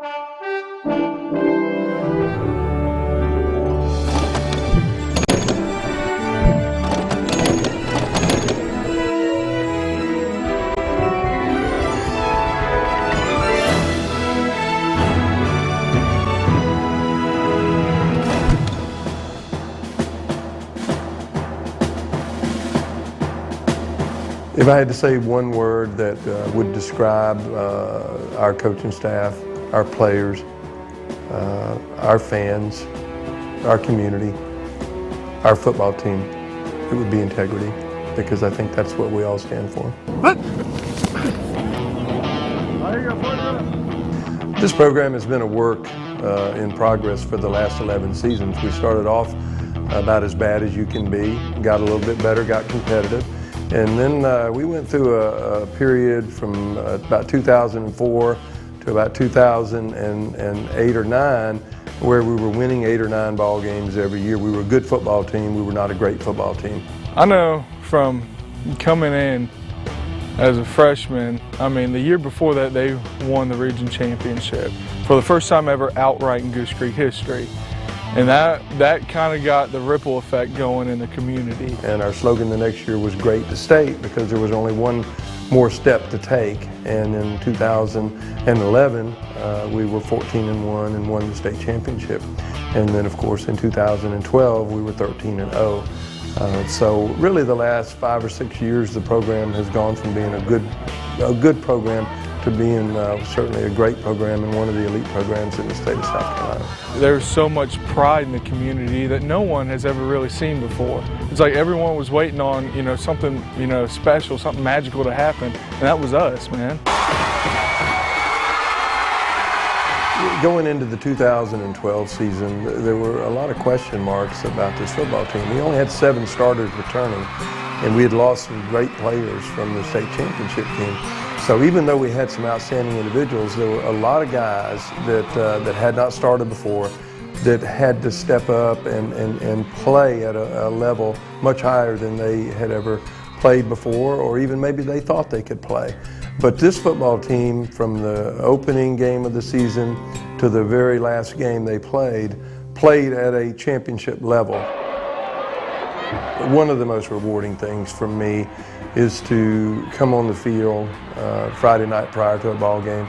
If I had to say one word that would describe our coaching staff, our players, our fans, our community, our football team, it would be integrity, because I think that's what we all stand for. This program has been a work in progress for the last 11 seasons. We started off about as bad as you can be, got a little bit better, got competitive. And then we went through a period from about 2004 to about 2008 or 9, where we were winning 8 or 9 ball games every year. We were a good football team. We were not a great football team. I know from coming in as a freshman, I mean, the year before that, they won the region championship for the first time ever outright in Goose Creek history. And that kind of got the ripple effect going in the community. And our slogan the next year was Great to State, because there was only one more step to take. And in 2011, we were 14-1 and won the state championship. And then, of course, in 2012, we were 13-0. So really the last 5 or 6 years, the program has gone from being a good program to being certainly a great program and one of the elite programs in the state of South Carolina. There's so much pride in the community that no one has ever really seen before. It's like everyone was waiting on, something, special, something magical to happen, and that was us, man. Going into the 2012 season, there were a lot of question marks about this football team. We only had 7 starters returning, and we had lost some great players from the state championship team. So even though we had some outstanding individuals, there were a lot of guys that had not started before, that had to step up and play at a level much higher than they had ever played before, or even maybe they thought they could play. But this football team, from the opening game of the season to the very last game they played at a championship level. One of the most rewarding things for me is to come on the field Friday night prior to a ball game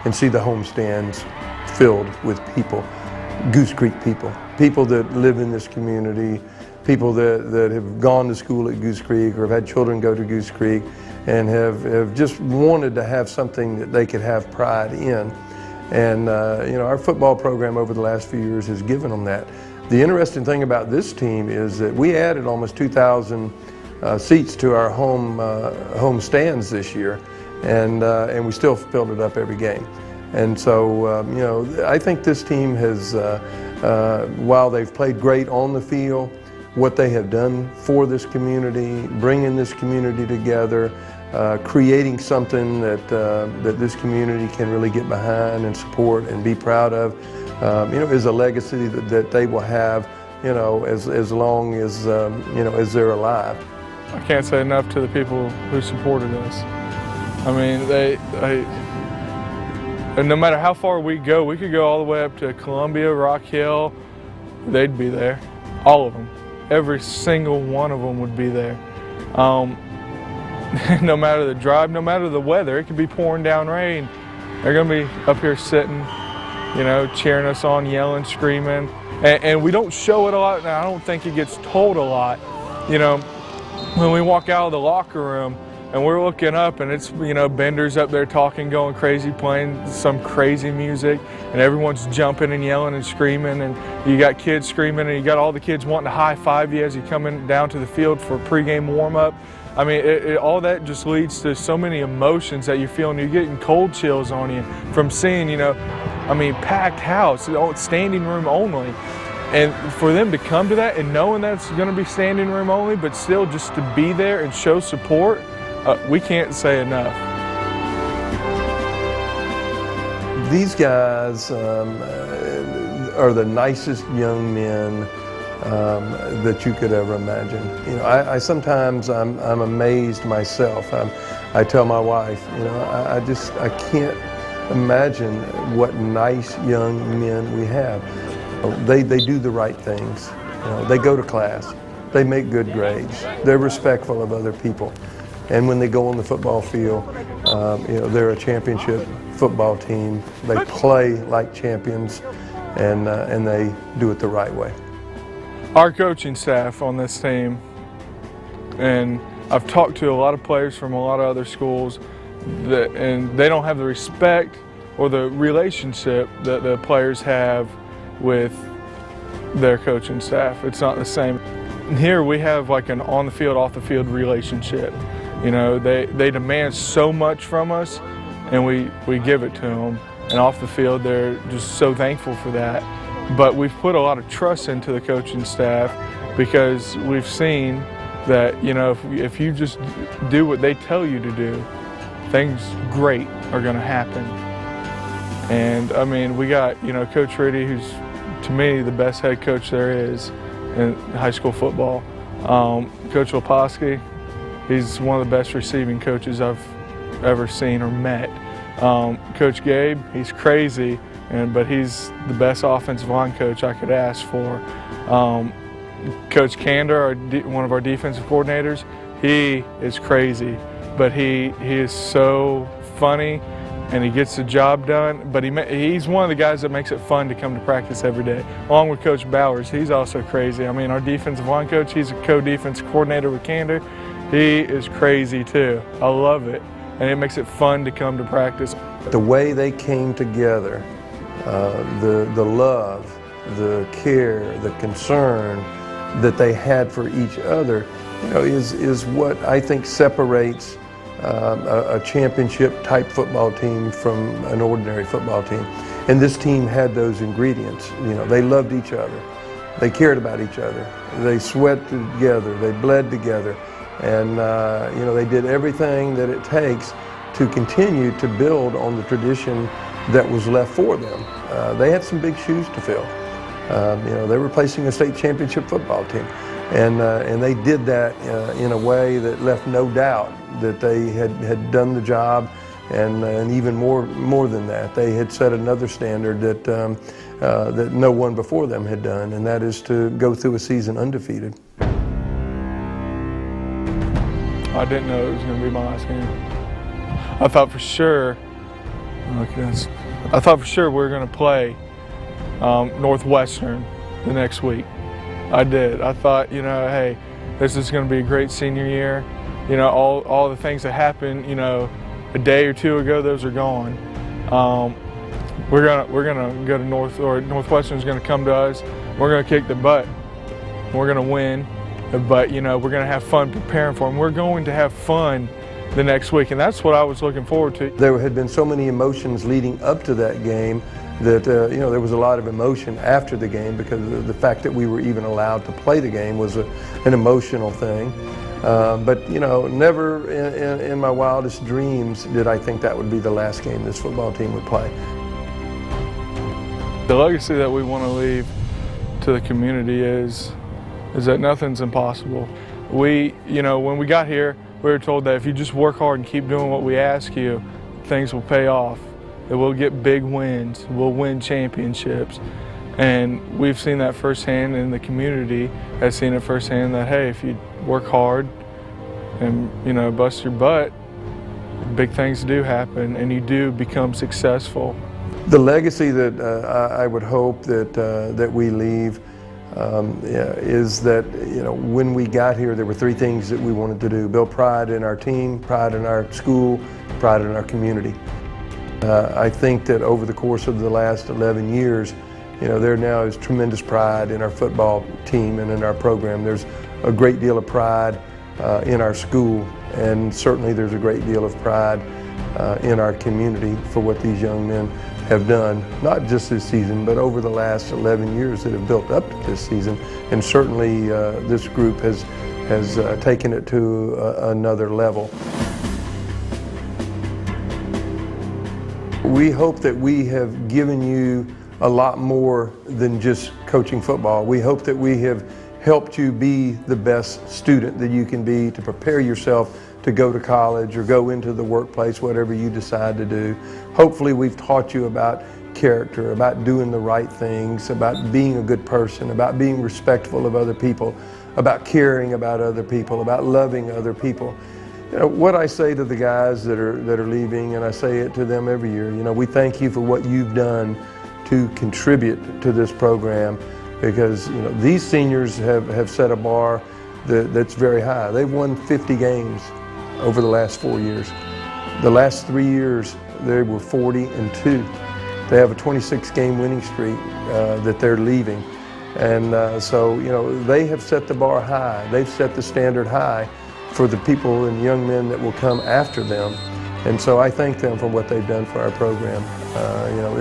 and see the home stands filled with people, Goose Creek people, people that live in this community, people that have gone to school at Goose Creek or have had children go to Goose Creek and have just wanted to have something that they could have pride in. And our football program over the last few years has given them that. The interesting thing about this team is that we added almost 2,000 seats to our home stands this year, and we still filled it up every game. And so, I think this team has, while they've played great on the field, what they have done for this community, bringing this community together, creating something that this community can really get behind and support and be proud of, is a legacy that they will have, as long as, as they're alive. I can't say enough to the people who supported us. I mean, and no matter how far we go, we could go all the way up to Columbia, Rock Hill, they'd be there, all of them. Every single one of them would be there. No matter the drive, no matter the weather, it could be pouring down rain. They're gonna be up here sitting, cheering us on, yelling, screaming. And we don't show it a lot, and I don't think it gets told a lot. When we walk out of the locker room and we're looking up and it's, Bender's up there talking, going crazy, playing some crazy music, and everyone's jumping and yelling and screaming, and you got kids screaming, and you got all the kids wanting to high-five you as you come in down to the field for pregame warm-up. I mean, all that just leads to so many emotions that you're feeling. You're getting cold chills on you from seeing, packed house, standing room only. And for them to come to that and knowing that's going to be standing room only, but still just to be there and show support, we can't say enough. These guys are the nicest young men that you could ever imagine. I sometimes I'm amazed myself. I tell my wife, I imagine what nice young men we have. They do the right things. They go to class. They make good grades. They're respectful of other people. And when they go on the football field, they're a championship football team. They play like champions, and they do it the right way. Our coaching staff on this team, and I've talked to a lot of players from a lot of other schools, and they don't have the respect or the relationship that the players have with their coaching staff. It's not the same. Here we have like an on the field, off the field relationship. They demand so much from us, and we give it to them. And off the field, they're just so thankful for that. But we've put a lot of trust into the coaching staff because we've seen that, if you just do what they tell you to do, things great are going to happen. And I mean, we got, Coach Riddy, who's to me the best head coach there is in high school football. Coach Leposki, he's one of the best receiving coaches I've ever seen or met. Coach Gabe, he's crazy, but he's the best offensive line coach I could ask for. Coach Kander, one of our defensive coordinators, he is crazy, but he is so funny and he gets the job done. But he's one of the guys that makes it fun to come to practice every day. Along with Coach Bowers, he's also crazy. I mean, our defensive line coach, he's a co-defense coordinator with Kander. He is crazy too. I love it, and it makes it fun to come to practice. The way they came together, the love, the care, the concern that they had for each other, is what I think separates a championship type football team from an ordinary football team. And this team had those ingredients. They loved each other. They cared about each other. They sweat together. They bled together. And they did everything that it takes to continue to build on the tradition that was left for them. They had some big shoes to fill. They were replacing a state championship football team. And they did that in a way that left no doubt that they had done the job, and even more than that, they had set another standard that no one before them had done, and that is to go through a season undefeated. I didn't know it was going to be my last game. I thought for sure we were going to play Northwestern the next week. I did. I thought, hey, this is going to be a great senior year. All the things that happened, a day or two ago, those are gone. We're gonna go to Northwestern's going to come to us. We're going to kick the butt. We're going to win, but we're going to have fun preparing for them. We're going to have fun the next week, and that's what I was looking forward to. There had been so many emotions leading up to that game that there was a lot of emotion after the game, because the fact that we were even allowed to play the game was an emotional thing. But never in my wildest dreams did I think that would be the last game this football team would play. The legacy that we want to leave to the community is that nothing's impossible. When we got here, we were told that if you just work hard and keep doing what we ask you, things will pay off. That we'll get big wins, we'll win championships. And we've seen that firsthand, and the community has seen it firsthand that, hey, if you work hard and, bust your butt, big things do happen and you do become successful. The legacy that I would hope that we leave is that, when we got here, there were three things that we wanted to do: build pride in our team, pride in our school, pride in our community. I think that over the course of the last 11 years, there now is tremendous pride in our football team and in our program. There's a great deal of pride in our school, and certainly there's a great deal of pride in our community for what these young men have done, not just this season, but over the last 11 years that have built up to this season. And certainly this group has taken it to another level. We hope that we have given you a lot more than just coaching football. We hope that we have helped you be the best student that you can be, to prepare yourself to go to college or go into the workplace, whatever you decide to do. hopefully we've taught you about character, about doing the right things, about being a good person, about being respectful of other people, about caring about other people, about loving other people. You know, what I say to the guys that are leaving, and I say it to them every year, you know, we thank you for what you've done to contribute to this program, because, you know, these seniors have set a bar that's very high. They've won 50 games over the last 4 years. The last 3 years, they were 40-2. They have a 26-game winning streak that they're leaving. And so, you know, they have set the bar high. They've set the standard high for the people and young men that will come after them. And so I thank them for what they've done for our program. You know,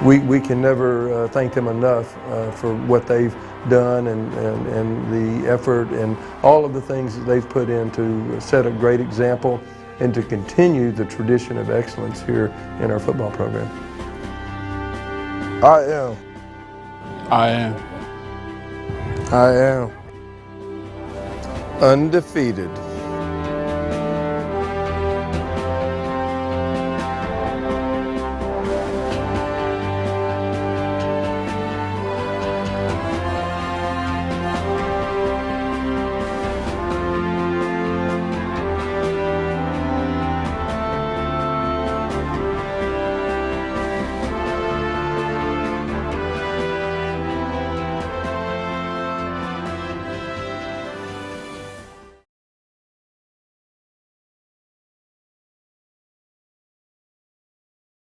we can never thank them enough for what they've done and the effort and all of the things that they've put in to set a great example and to continue the tradition of excellence here in our football program. I am. I am. I am. Undefeated.